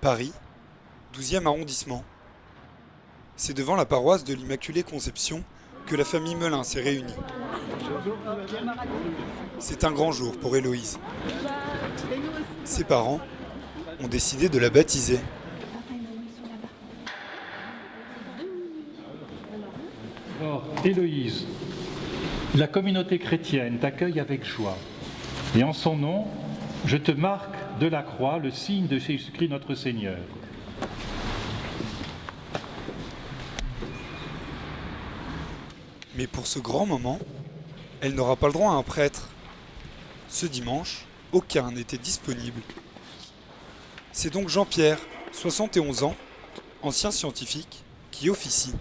Paris, 12e arrondissement. C'est devant la paroisse de l'Immaculée Conception que la famille Melin s'est réunie. C'est un grand jour pour Héloïse. Ses parents ont décidé de la baptiser. Alors, Héloïse, la communauté chrétienne t'accueille avec joie. Et en son nom, je te marque de la croix le signe de Jésus-Christ notre Seigneur. Mais pour ce grand moment, elle n'aura pas le droit à un prêtre. Ce dimanche, aucun n'était disponible. C'est donc Jean-Pierre, 71 ans, ancien scientifique, qui officie.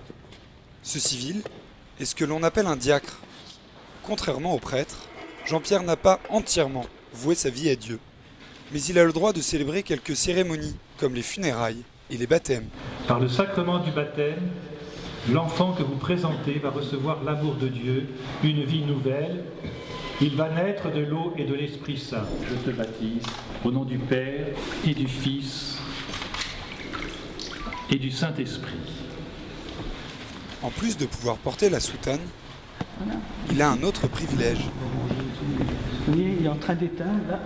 Ce civil est ce que l'on appelle un diacre. Contrairement au prêtre, Jean-Pierre n'a pas entièrement voué sa vie à Dieu. Mais il a le droit de célébrer quelques cérémonies, comme les funérailles et les baptêmes. Par le sacrement du baptême, l'enfant que vous présentez va recevoir l'amour de Dieu, une vie nouvelle. Il va naître de l'eau et de l'Esprit Saint. Je te baptise au nom du Père et du Fils et du Saint-Esprit. En plus de pouvoir porter la soutane, il a un autre privilège. Vous voyez, il est en train d'éteindre là.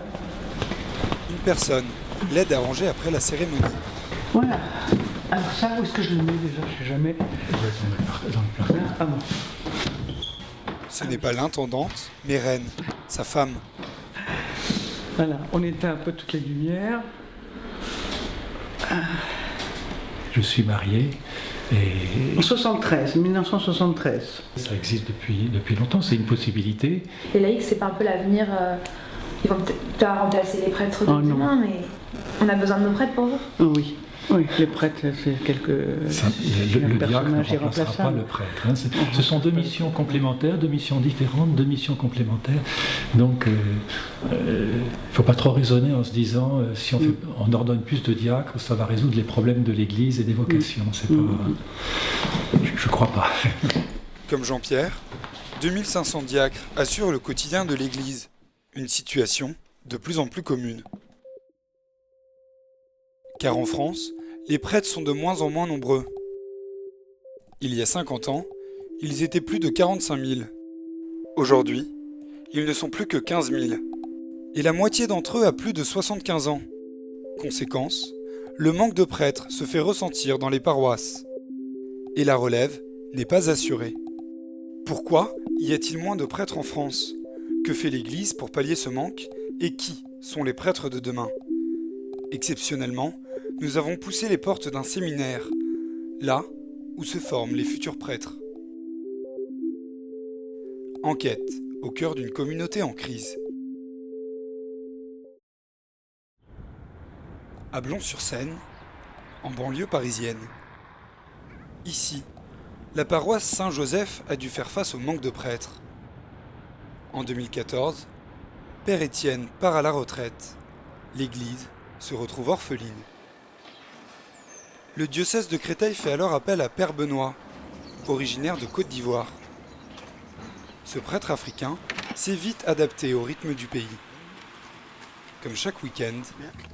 Une personne l'aide à ranger après la cérémonie. Voilà. Alors ça, où est-ce que je le mets déjà? Je sais jamais. Dans le plat. Ah bon. Ce n'est pas l'intendante, mais Reine, sa femme. Voilà, on éteint un peu toutes les lumières. Je suis marié et En 73, 1973. ça existe depuis longtemps, c'est une possibilité. Les laïcs, c'est pas un peu l'avenir. Ils vont peut-être pas remplacer les prêtres de Oh, non. demain, mais on a besoin de nos prêtres pour vous. Oui. Oui, les prêtres, c'est quelques Le diacre ne personnages remplacera pas irremplaçables. le prêtre. Hein. Ce sont deux missions complémentaires, deux missions différentes, deux missions complémentaires. Donc, il ne faut pas trop raisonner en se disant si on ordonne plus de diacres, ça va résoudre les problèmes de l'Église et des vocations. C'est pas, je ne crois pas. Comme Jean-Pierre, 2500 diacres assurent le quotidien de l'Église. Une situation de plus en plus commune. Car en France, les prêtres sont de moins en moins nombreux. Il y a 50 ans, ils étaient plus de 45 000. Aujourd'hui, ils ne sont plus que 15 000. Et la moitié d'entre eux a plus de 75 ans. Conséquence, le manque de prêtres se fait ressentir dans les paroisses. Et la relève n'est pas assurée. Pourquoi y a-t-il moins de prêtres en France? Que fait l'Église pour pallier ce manque? Et qui sont les prêtres de demain? Exceptionnellement, nous avons poussé les portes d'un séminaire, là où se forment les futurs prêtres. Enquête au cœur d'une communauté en crise. À Blon-sur-Seine, en banlieue parisienne. Ici, la paroisse Saint-Joseph a dû faire face au manque de prêtres. En 2014, Père Étienne part à la retraite. L'église se retrouve orpheline. Le diocèse de Créteil fait alors appel à Père Benoît, originaire de Côte d'Ivoire. Ce prêtre africain s'est vite adapté au rythme du pays. Comme chaque week-end,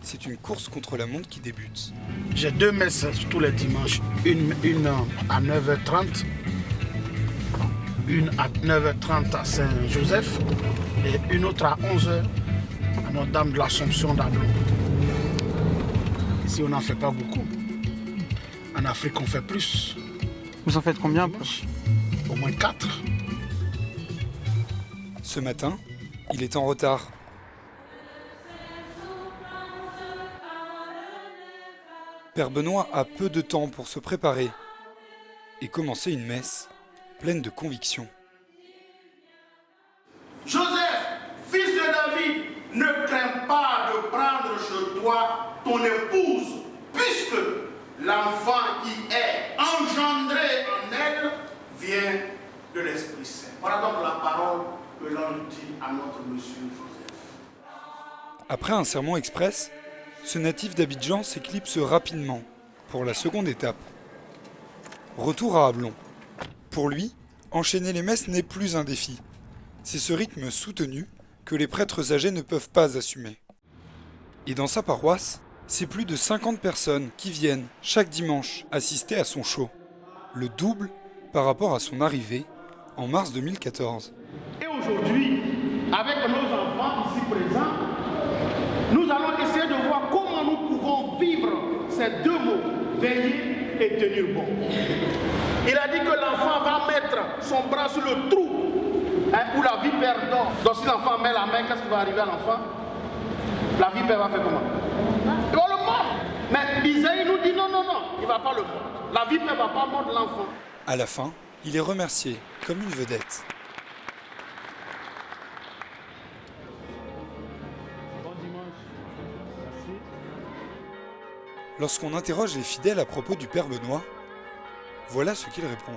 c'est une course contre la montre qui débute. J'ai deux messes tous les dimanches, une à 9h30, une à 9h30 à Saint-Joseph et une autre à 11h à Notre-Dame de l'Assomption d'Ablon. Ici, on n'en fait pas beaucoup. En Afrique, on fait plus. Vous en faites combien? Au moins 4. Ce matin, il est en retard. Père Benoît a peu de temps pour se préparer et commencer une messe pleine de conviction. Joseph, fils de David, ne crains pas de prendre chez toi ton épouse, puisque l'enfant qui est engendré en elle vient de l'Esprit Saint. Voilà donc la parole que l'on dit à notre monsieur Joseph. Après un sermon express, ce natif d'Abidjan s'éclipse rapidement pour la seconde étape. Retour à Ablon. Pour lui, enchaîner les messes n'est plus un défi. C'est ce rythme soutenu que les prêtres âgés ne peuvent pas assumer. Et dans sa paroisse, c'est plus de 50 personnes qui viennent chaque dimanche assister à son show. Le double par rapport à son arrivée en mars 2014. Et aujourd'hui, avec nos enfants ici présents, nous allons essayer de voir comment nous pouvons vivre ces deux mots, veiller et tenir bon. Il a dit que l'enfant va mettre son bras sur le trou où la vipère dort. Donc si l'enfant met la main, qu'est-ce qui va arriver à l'enfant? La vipère va faire comment? Il va le mordre. Mais Isaïe nous dit non, il ne va pas le mordre. La vipère ne va pas mordre l'enfant. À la fin, il est remercié comme une vedette. Lorsqu'on interroge les fidèles à propos du Père Benoît, voilà ce qu'ils répondent.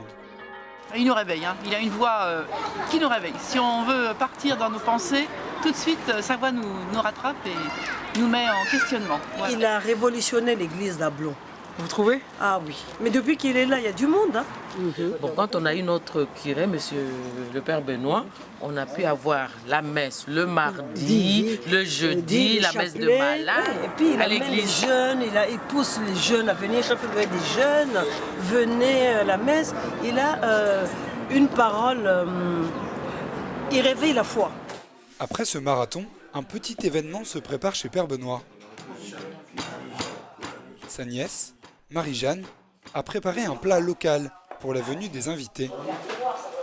Il nous réveille, hein. Il a une voix qui nous réveille. Si on veut partir dans nos pensées, tout de suite, sa voix nous rattrape et nous met en questionnement. Voilà. Il a révolutionné l'église d'Ablon. Vous trouvez? Ah oui. Mais depuis qu'il est là, il y a du monde. Hein. Bon, quand on a eu notre curé, monsieur le Père Benoît, on a pu avoir la messe le mardi, le jeudi, la messe de malade, ouais, et puis il amène les jeunes, il pousse les jeunes à venir. Chaque fois qu'il y a des jeunes, venez à la messe. Il a une parole, il réveille la foi. Après ce marathon, un petit événement se prépare chez Père Benoît. Sa nièce, Marie-Jeanne, a préparé un plat local pour la venue des invités.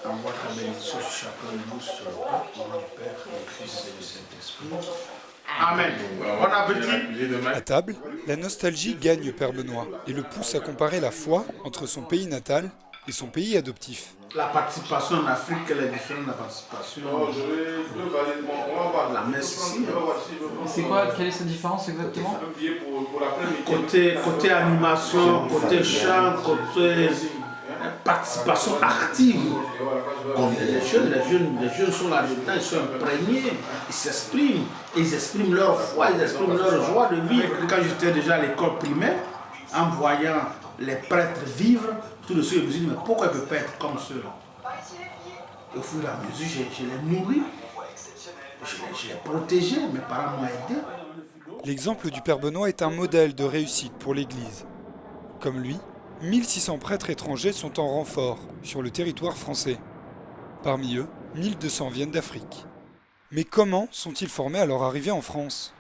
Envoie ta bénédiction sur chacun de nous, sur le nom du Père, du Fils et du Saint-Esprit. Amen. Bon appétit. À table, la nostalgie gagne Père Benoît et le pousse à comparer la foi entre son pays natal et son pays adoptif. La participation en Afrique, elle est différente de la participation de la messe ici. C'est quoi? Quelle est sa différence exactement? Côté animation, côté chant, côté participation active. Les jeunes sont là-dedans, ils sont imprégnés, ils s'expriment. Ils expriment leur foi, ils expriment leur joie de vivre. Quand j'étais déjà à l'école primaire, en voyant les prêtres vivre, tout de suite je me suis dit, mais pourquoi ils ne peuvent pas être comme ceux-là? Au fur et à mesure, je les nourris, je les protégé, mes parents m'ont aidé. L'exemple du Père Benoît est un modèle de réussite pour l'Église. Comme lui, 1600 prêtres étrangers sont en renfort sur le territoire français. Parmi eux, 1200 viennent d'Afrique. Mais comment sont-ils formés à leur arrivée en France?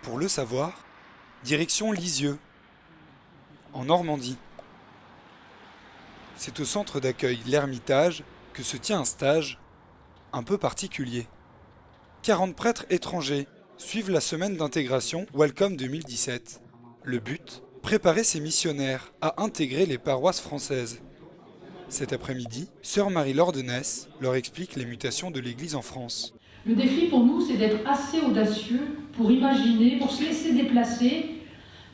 Pour le savoir, direction Lisieux, en Normandie. C'est au centre d'accueil L'Ermitage que se tient un stage un peu particulier. 40 prêtres étrangers suivent la semaine d'intégration Welcome 2017. Le but, préparer ces missionnaires à intégrer les paroisses françaises. Cet après-midi, sœur Marie-Laure de Ness leur explique les mutations de l'Église en France. Le défi pour nous, c'est d'être assez audacieux pour imaginer, pour se laisser déplacer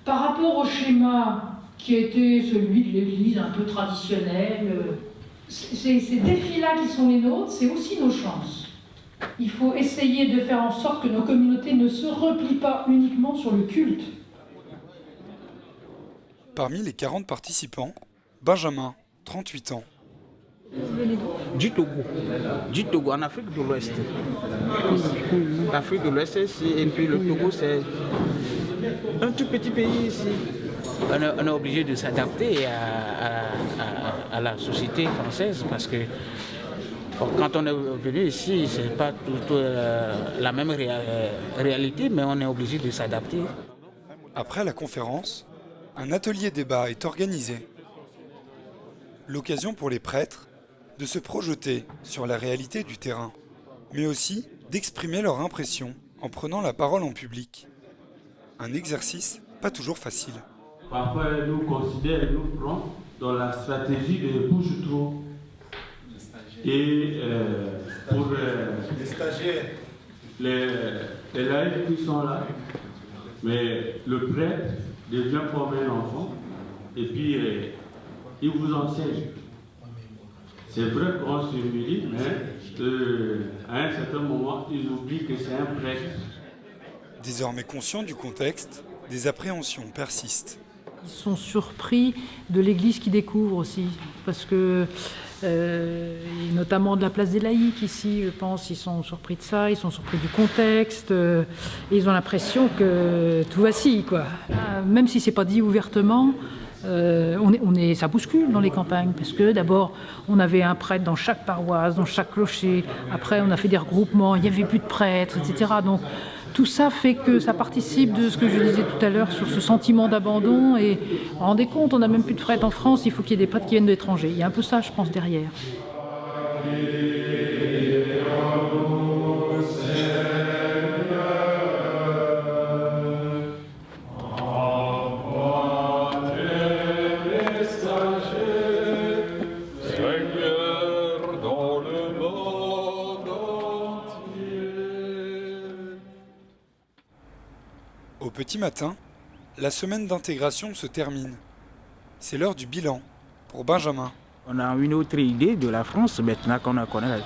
par rapport au schéma qui était celui de l'Église un peu traditionnelle. Ces défis-là qui sont les nôtres, c'est aussi nos chances. Il faut essayer de faire en sorte que nos communautés ne se replient pas uniquement sur le culte. Parmi les 40 participants, Benjamin, 38 ans. Du Togo, en Afrique de l'Ouest. L'Afrique de l'Ouest, et puis le Togo, c'est un tout petit pays ici. On est obligé de s'adapter à la société française parce que quand on est venu ici, ce n'est pas tout la même réalité, mais on est obligé de s'adapter. Après la conférence, un atelier débat est organisé. L'occasion pour les prêtres de se projeter sur la réalité du terrain, mais aussi d'exprimer leurs impressions en prenant la parole en public. Un exercice pas toujours facile. Parfois, nous considérons et nous prenons dans la stratégie de bouche-trou. Et pour les stagiaires, les laïcs qui sont là, mais le prêtre devient comme un enfant et puis il vous enseigne. C'est vrai qu'on se humilie, mais à un certain moment, ils oublient que c'est un prêtre. Désormais conscient du contexte, des appréhensions persistent. Ils sont surpris de l'église qu'ils découvrent aussi, parce que, notamment de la place des laïcs ici, je pense, ils sont surpris de ça, ils sont surpris du contexte, et ils ont l'impression que tout vacille, quoi. Même si c'est pas dit ouvertement, ça bouscule dans les campagnes, parce que d'abord, on avait un prêtre dans chaque paroisse, dans chaque clocher, après on a fait des regroupements, il n'y avait plus de prêtres, etc. Donc, tout ça fait que ça participe de ce que je disais tout à l'heure sur ce sentiment d'abandon. Et vous vous rendez compte, on n'a même plus de prêtres en France, il faut qu'il y ait des prêtres qui viennent de l'étranger. Il y a un peu ça, je pense, derrière. Au petit matin, la semaine d'intégration se termine. C'est l'heure du bilan pour Benjamin. On a une autre idée de la France, maintenant qu'on connaît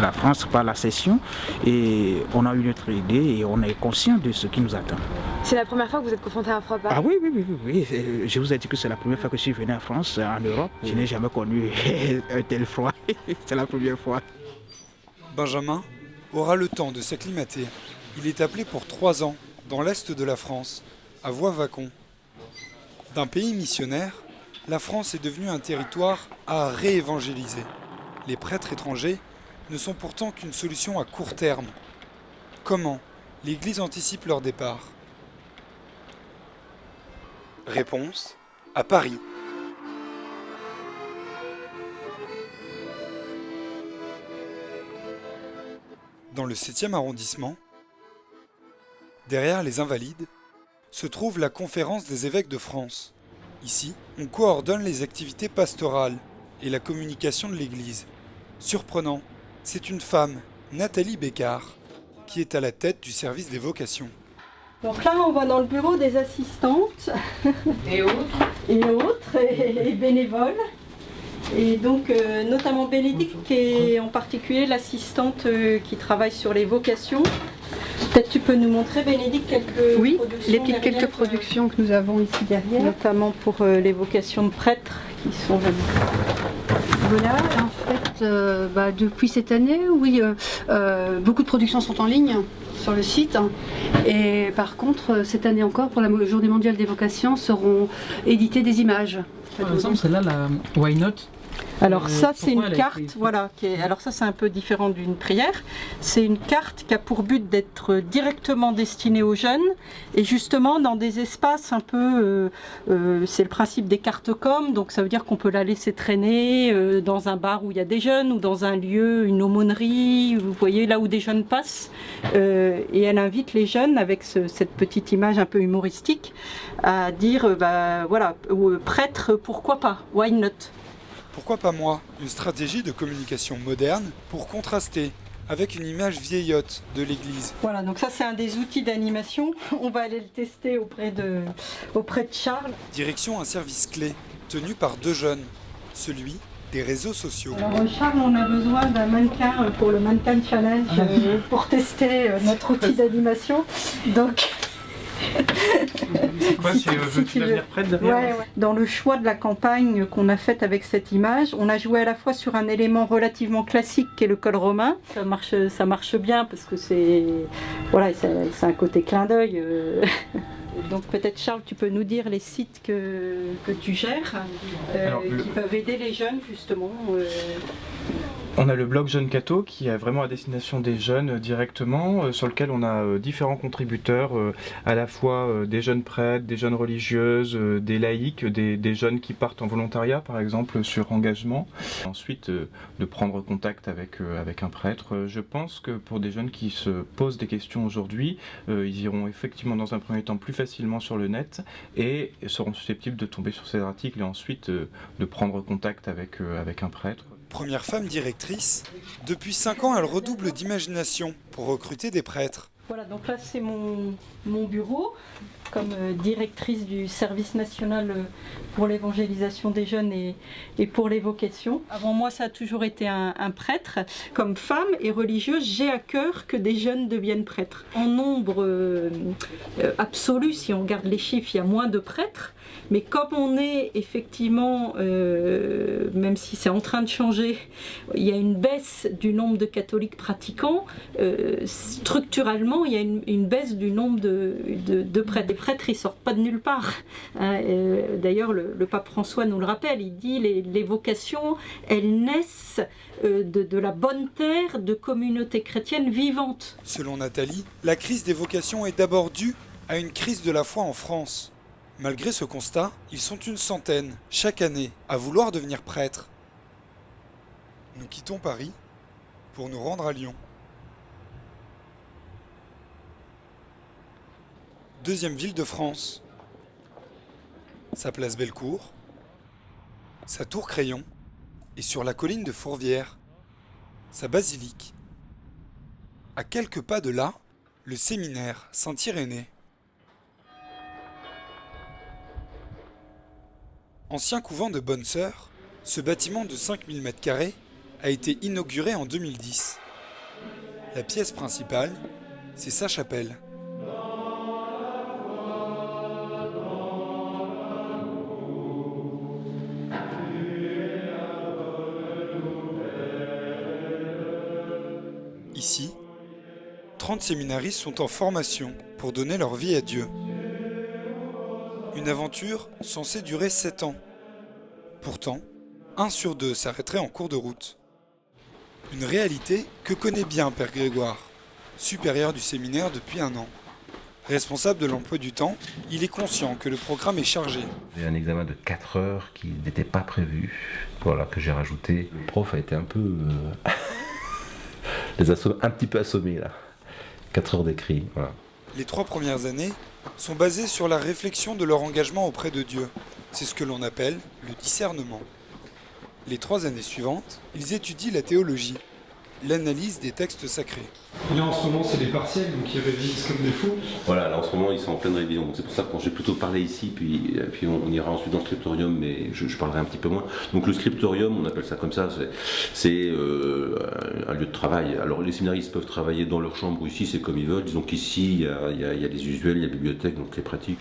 la France par la session, et on a une autre idée et on est conscient de ce qui nous attend. C'est la première fois que vous êtes confronté à un froid pareil? Ah oui. Je vous ai dit que c'est la première fois que je suis venu en France, en Europe. Je n'ai jamais connu un tel froid. C'est la première fois. Benjamin aura le temps de s'acclimater. Il est appelé pour 3 ans dans l'est de la France, à Voie-Vacon. D'un pays missionnaire, la France est devenue un territoire à réévangéliser. Les prêtres étrangers ne sont pourtant qu'une solution à court terme. Comment l'Église anticipe leur départ? Réponse: à Paris. Dans le 7e arrondissement, derrière les Invalides, se trouve la Conférence des évêques de France. Ici, on coordonne les activités pastorales et la communication de l'Église. Surprenant, c'est une femme, Nathalie Bécard, qui est à la tête du service des vocations. Donc là, on va dans le bureau des assistantes Et autres. et bénévoles. Et donc, notamment Bénédicte, qui est en particulier l'assistante qui travaille sur les vocations. Peut-être tu peux nous montrer, Bénédicte, quelques productions que nous avons ici derrière. Notamment pour les vocations de prêtres qui sont là. Voilà, en fait, depuis cette année, oui, beaucoup de productions sont en ligne sur le site. Et par contre, cette année encore, pour la Journée mondiale des vocations, seront éditées des images. Par exemple, celle-là, la Why Not? Alors ça, c'est une carte, voilà. Alors ça, c'est un peu différent d'une prière. C'est une carte qui a pour but d'être directement destinée aux jeunes et justement dans des espaces un peu... c'est le principe des cartes com, donc ça veut dire qu'on peut la laisser traîner dans un bar où il y a des jeunes ou dans un lieu, une aumônerie, vous voyez, là où des jeunes passent. Et elle invite les jeunes, avec cette petite image un peu humoristique, à dire, voilà, prêtre, pourquoi pas, why not? Pourquoi pas moi? Une stratégie de communication moderne pour contraster avec une image vieillotte de l'Église. Voilà, donc ça c'est un des outils d'animation. On va aller le tester auprès de Charles. Direction un service clé, tenu par 2 jeunes, celui des réseaux sociaux. Alors Charles, on a besoin d'un mannequin pour le Mannequin Challenge pour tester notre outil d'animation. Donc... C'est quoi, veux-tu devenir prêtre derrière? Ouais. Dans le choix de la campagne qu'on a faite avec cette image, on a joué à la fois sur un élément relativement classique qui est le col romain. Ça marche bien parce que c'est un côté clin d'œil. Donc peut-être Charles, tu peux nous dire les sites que tu gères, qui peuvent aider les jeunes justement. On a le blog Jeune Catho qui est vraiment à destination des jeunes directement, sur lequel on a différents contributeurs, à la fois des jeunes prêtres, des jeunes religieuses, des laïcs, des jeunes qui partent en volontariat par exemple sur engagement. Ensuite de prendre contact avec un prêtre. Je pense que pour des jeunes qui se posent des questions aujourd'hui, ils iront effectivement dans un premier temps plus facilement sur le net et seront susceptibles de tomber sur ces articles et ensuite de prendre contact avec un prêtre. Première femme directrice, depuis 5 ans elle redouble d'imagination pour recruter des prêtres. Voilà, donc là c'est mon bureau. comme directrice du service national pour l'évangélisation des jeunes et pour les vocations. Avant moi, ça a toujours été un prêtre. Comme femme et religieuse, j'ai à cœur que des jeunes deviennent prêtres. En nombre absolu, si on regarde les chiffres, il y a moins de prêtres. Mais comme on est effectivement, même si c'est en train de changer, il y a une baisse du nombre de catholiques pratiquants, structurellement il y a une baisse du nombre de prêtres. Les prêtres, ils ne sortent pas de nulle part. D'ailleurs, le pape François nous le rappelle, il dit les vocations, elles naissent de la bonne terre de communautés chrétiennes vivantes. Selon Nathalie, la crise des vocations est d'abord due à une crise de la foi en France. Malgré ce constat, ils sont une centaine, chaque année, à vouloir devenir prêtres. Nous quittons Paris pour nous rendre à Lyon. Deuxième ville de France. Sa place Bellecour, sa tour Crayon, et sur la colline de Fourvière, sa basilique. À quelques pas de là, le séminaire Saint-Irénée. Ancien couvent de Bonne Sœur, ce bâtiment de 5000 m² a été inauguré en 2010. La pièce principale, c'est sa chapelle. Ici, 30 séminaristes sont en formation pour donner leur vie à Dieu. Une aventure censée durer 7 ans. Pourtant, 1 sur 2 s'arrêterait en cours de route. Une réalité que connaît bien Père Grégoire, supérieur du séminaire depuis 1 an. Responsable de l'emploi du temps, il est conscient que le programme est chargé. J'ai un examen de 4 heures qui n'était pas prévu, voilà, que j'ai rajouté. Le prof a été un peu... un petit peu assommé là. 4 heures d'écrit, voilà. Les 3 premières années sont basées sur la réflexion de leur engagement auprès de Dieu. C'est ce que l'on appelle le discernement. Les 3 années suivantes, ils étudient la théologie, l'analyse des textes sacrés. Et là en ce moment c'est les partiels, donc ils révisent comme des fous. Voilà, là en ce moment ils sont en pleine révision, donc c'est pour ça que j'ai plutôt parlé ici, puis on ira ensuite dans le scriptorium, mais je parlerai un petit peu moins. Donc le scriptorium, on appelle ça comme ça, c'est un lieu de travail. Alors les séminaristes peuvent travailler dans leur chambre ou ici, c'est comme ils veulent. Disons qu'ici il y a les usuels, il y a la bibliothèque, donc les pratiques.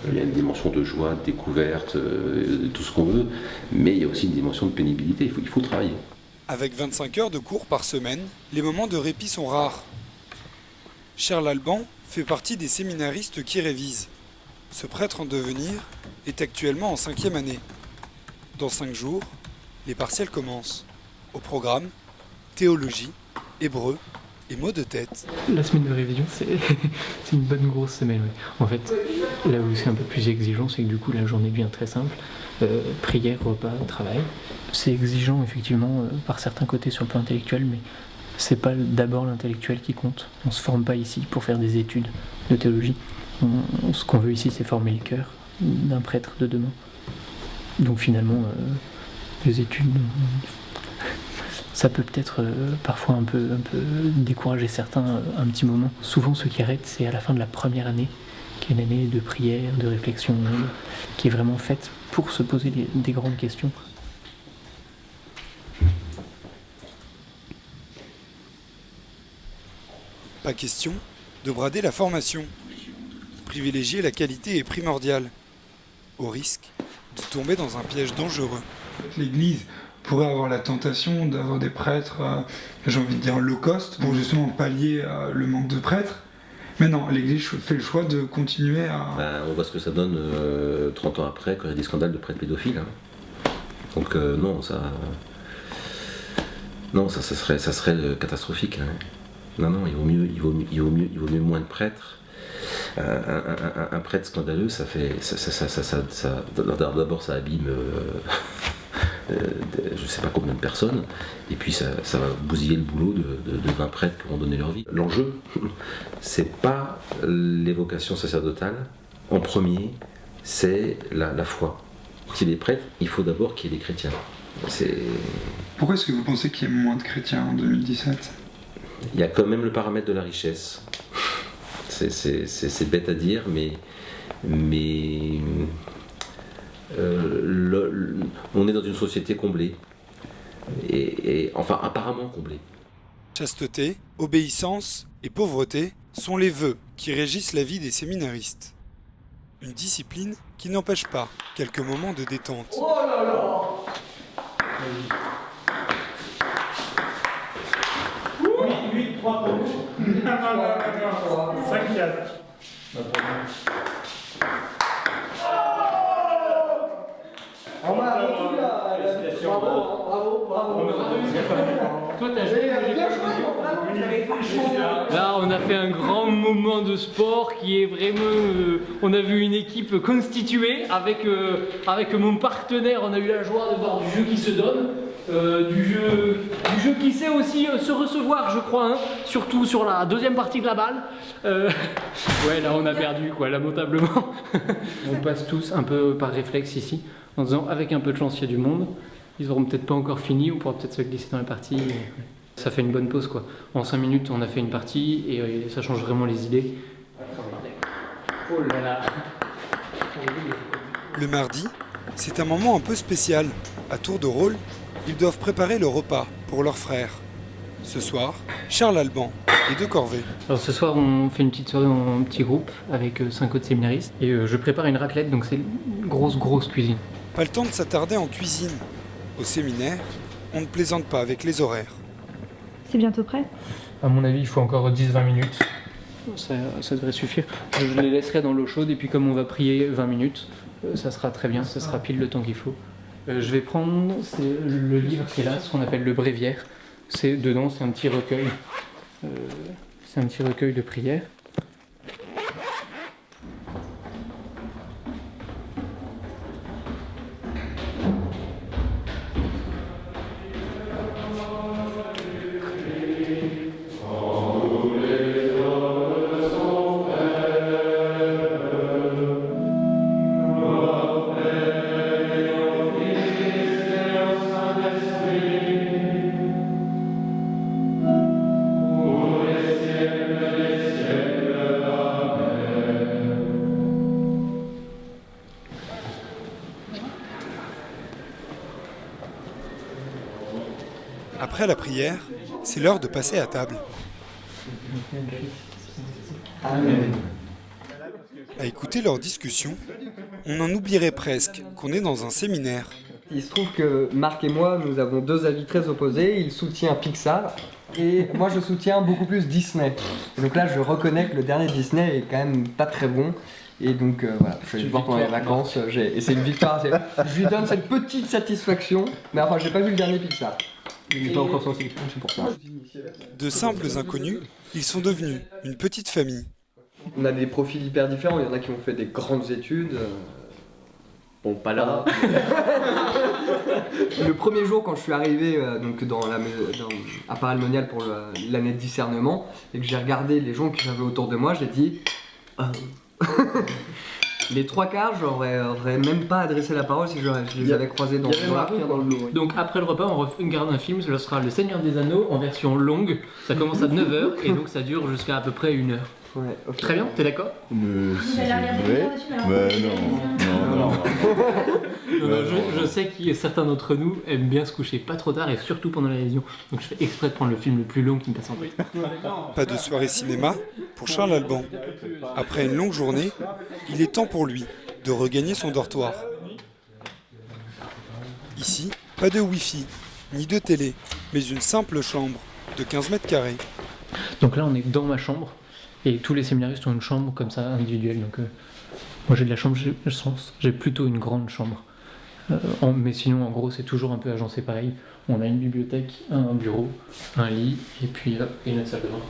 Il y a une dimension de joie, de découverte, tout ce qu'on veut, mais il y a aussi une dimension de pénibilité, il faut travailler. Avec 25 heures de cours par semaine, les moments de répit sont rares. Charles Alban fait partie des séminaristes qui révisent. Ce prêtre en devenir est actuellement en 5e année. Dans 5 jours, les partiels commencent. Au programme, théologie, hébreu et mots de tête. La semaine de révision, c'est une bonne grosse semaine. Oui. En fait, là où c'est un peu plus exigeant, c'est que du coup la journée devient très simple. Prière, repas, travail. C'est exigeant effectivement par certains côtés sur le plan intellectuel, mais c'est pas d'abord l'intellectuel qui compte. On se forme pas ici pour faire des études de théologie. Ce qu'on veut ici, c'est former le cœur d'un prêtre de demain. Donc finalement, les études, ça peut peut-être parfois un peu décourager certains un petit moment. Souvent, ceux qui arrêtent, c'est à la fin de la première année, qui est une année de prière, de réflexion, qui est vraiment faite pour se poser des grandes questions. Pas question de brader la formation. Privilégier la qualité est primordial, au risque de tomber dans un piège dangereux. L'Église pourrait avoir la tentation d'avoir des prêtres, j'ai envie de dire low cost, pour justement pallier le manque de prêtres. Mais non, l'Église fait le choix de continuer à... on voit ce que ça donne 30 ans après, quand il y a des scandales de prêtres pédophiles. Hein. Donc non, ça serait catastrophique. Hein. Non, il vaut mieux moins de prêtres. Un prêtre scandaleux, d'abord ça abîme je ne sais pas combien de personnes, et puis ça va bousiller le boulot de 20 prêtres qui vont donner leur vie. L'enjeu, c'est pas les vocations sacerdotales. En premier, c'est la foi. Si les prêtres, il faut d'abord qu'il y ait des chrétiens. Pourquoi est-ce que vous pensez qu'il y a moins de chrétiens en 2017 ? Il y a quand même le paramètre de la richesse. c'est bête à dire, mais on est dans une société comblée, et enfin apparemment comblée. Chasteté, obéissance et pauvreté sont les vœux qui régissent la vie des séminaristes. Une discipline qui n'empêche pas quelques moments de détente. Oh là là! 8, 3 pour nous. 5, 4. Toi, t'as joué. Là, on a fait un grand moment de sport qui est vraiment. On a vu une équipe constituée avec mon partenaire. On a eu la joie de voir du jeu qui se donne, du jeu qui sait aussi se recevoir, je crois, hein, surtout sur la deuxième partie de la balle. Ouais, là, on a perdu, quoi, lamentablement. On passe tous un peu par réflexe ici, en disant avec un peu de chance, il y a du monde. Ils auront peut-être pas encore fini, on pourra peut-être se glisser dans la partie. Ça fait une bonne pause, quoi. En 5 minutes, on a fait une partie et ça change vraiment les idées. Oh là là. Le mardi, c'est un moment un peu spécial. À tour de rôle, ils doivent préparer le repas pour leurs frères. Ce soir, Charles Alban et De Corvée. Alors ce soir, on fait une petite soirée en petit groupe avec 5 autres séminaristes. Et je prépare une raclette, donc c'est une grosse cuisine. Pas le temps de s'attarder en cuisine. Au séminaire, on ne plaisante pas avec les horaires. C'est bientôt prêt? À mon avis, il faut encore 10-20 minutes. Ça devrait suffire. Je les laisserai dans l'eau chaude et puis comme on va prier 20 minutes, ça sera très bien, ça sera pile le temps qu'il faut. Je vais prendre le livre qui est là, ce qu'on appelle le bréviaire. Dedans, c'est un petit recueil. C'est un petit recueil de prières. Après la prière, c'est l'heure de passer à table. À écouter leur discussion, on en oublierait presque qu'on est dans un séminaire. Il se trouve que Marc et moi, nous avons 2 avis très opposés. Il soutient Pixar et moi je soutiens beaucoup plus Disney. Et donc là, je reconnais que le dernier Disney est quand même pas très bon. Et donc voilà, je vais le voir pendant les vacances. Et c'est une victoire. Je lui donne cette petite satisfaction. Mais enfin, j'ai pas vu le dernier Pixar. Il n'est pas encore sorti, c'est pour ça. De simples inconnus, ils sont devenus une petite famille. On a des profils hyper différents. Il y en a qui ont fait des grandes études. Bon, pas là. Le premier jour, quand je suis arrivé donc à Paray-le-Monial pour l'année de discernement, et que j'ai regardé les gens que j'avais autour de moi, j'ai dit... Les 3/4, j'aurais même pas adressé la parole si je les avais croisés dans la rue. Donc après le repas, on regarde un film, ce sera Le Seigneur des Anneaux en version longue. Ça commence à 9h et donc ça dure jusqu'à à peu près 1 heure. Ouais, okay. Très bien, t'es d'accord? Vous allez regarder non. Je sais que certains d'entre nous aiment bien se coucher pas trop tard et surtout pendant la révision. Donc je fais exprès de prendre le film le plus long qui me passe en tête. Pas de soirée cinéma pour Charles Alban. Après une longue journée, il est temps pour lui de regagner son dortoir. Ici, pas de wifi, ni de télé, mais une simple chambre de 15 mètres carrés. Donc là on est dans ma chambre. Et tous les séminaristes ont une chambre comme ça, individuelle. Donc moi j'ai de la chambre, j'ai plutôt une grande chambre. Mais sinon en gros c'est toujours un peu agencé pareil. On a une bibliothèque, un bureau, un lit et puis et notre salle de bain.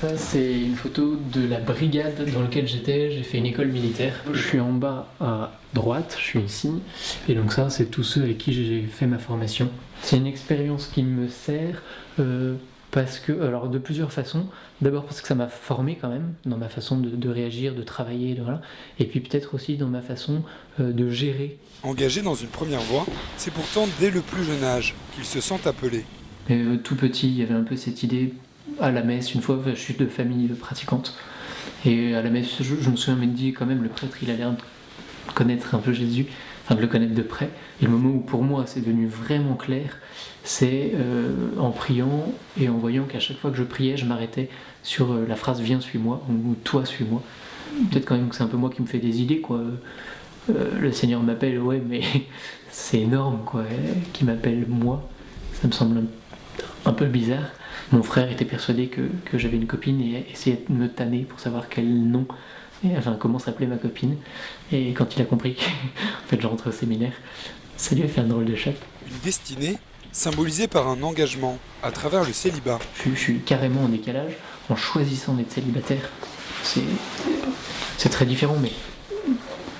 Ça c'est une photo de la brigade dans laquelle j'étais, j'ai fait une école militaire. Je suis en bas à droite, je suis ici. Et donc ça c'est tous ceux avec qui j'ai fait ma formation. C'est une expérience qui me sert... parce que, alors de plusieurs façons, d'abord parce que ça m'a formé quand même dans ma façon de réagir, de travailler, voilà. Et puis peut-être aussi dans ma façon de gérer. Engagé dans une première voie, c'est pourtant dès le plus jeune âge qu'il se sent appelé. Tout petit, il y avait un peu cette idée à la messe, une fois, je suis de famille pratiquante, Et à la messe, je me souviens m'être dit quand même, le prêtre, il a l'air de connaître un peu Jésus, enfin de le connaître de près. Et le moment où pour moi c'est devenu vraiment clair, c'est en priant et en voyant qu'à chaque fois que je priais, je m'arrêtais sur la phrase « Viens, suis-moi » ou « Toi, suis-moi ». Peut-être quand même que c'est un peu moi qui me fais des idées, quoi. Le Seigneur m'appelle, ouais, mais c'est énorme, quoi, qu'il m'appelle moi. Ça me semble un peu bizarre. Mon frère était persuadé que j'avais une copine et essayait de me tanner pour savoir quel nom, enfin comment s'appelait ma copine. Et quand il a compris qu'en fait je rentrais au séminaire, ça lui a fait un drôle de choc. Une destinée symbolisée par un engagement à travers le célibat. Je suis carrément en décalage en choisissant d'être célibataire. C'est très différent, mais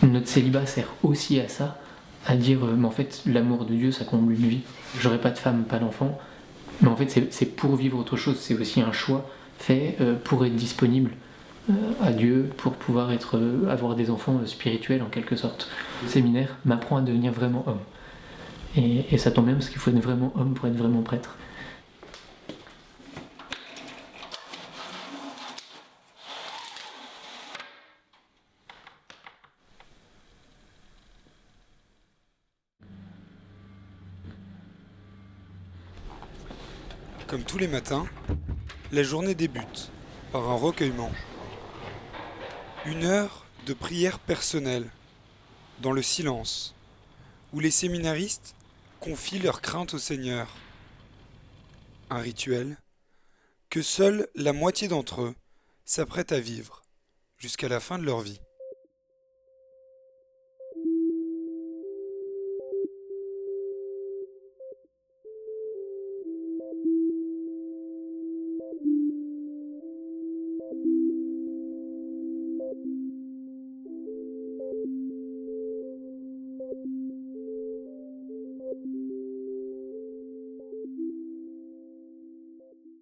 notre célibat sert aussi à ça, à dire mais en fait l'amour de Dieu ça comble une vie. J'aurai pas de femme, pas d'enfant, mais en fait c'est pour vivre autre chose, c'est aussi un choix fait pour être disponible à Dieu, pour pouvoir avoir des enfants spirituels en quelque sorte. Le séminaire m'apprend à devenir vraiment homme. Et ça tombe bien parce qu'il faut être vraiment homme pour être vraiment prêtre. Comme tous les matins, la journée débute par un recueillement. 1 heure de prière personnelle, dans le silence, où les séminaristes confient leurs craintes au Seigneur. Un rituel que seule la moitié d'entre eux s'apprêtent à vivre jusqu'à la fin de leur vie.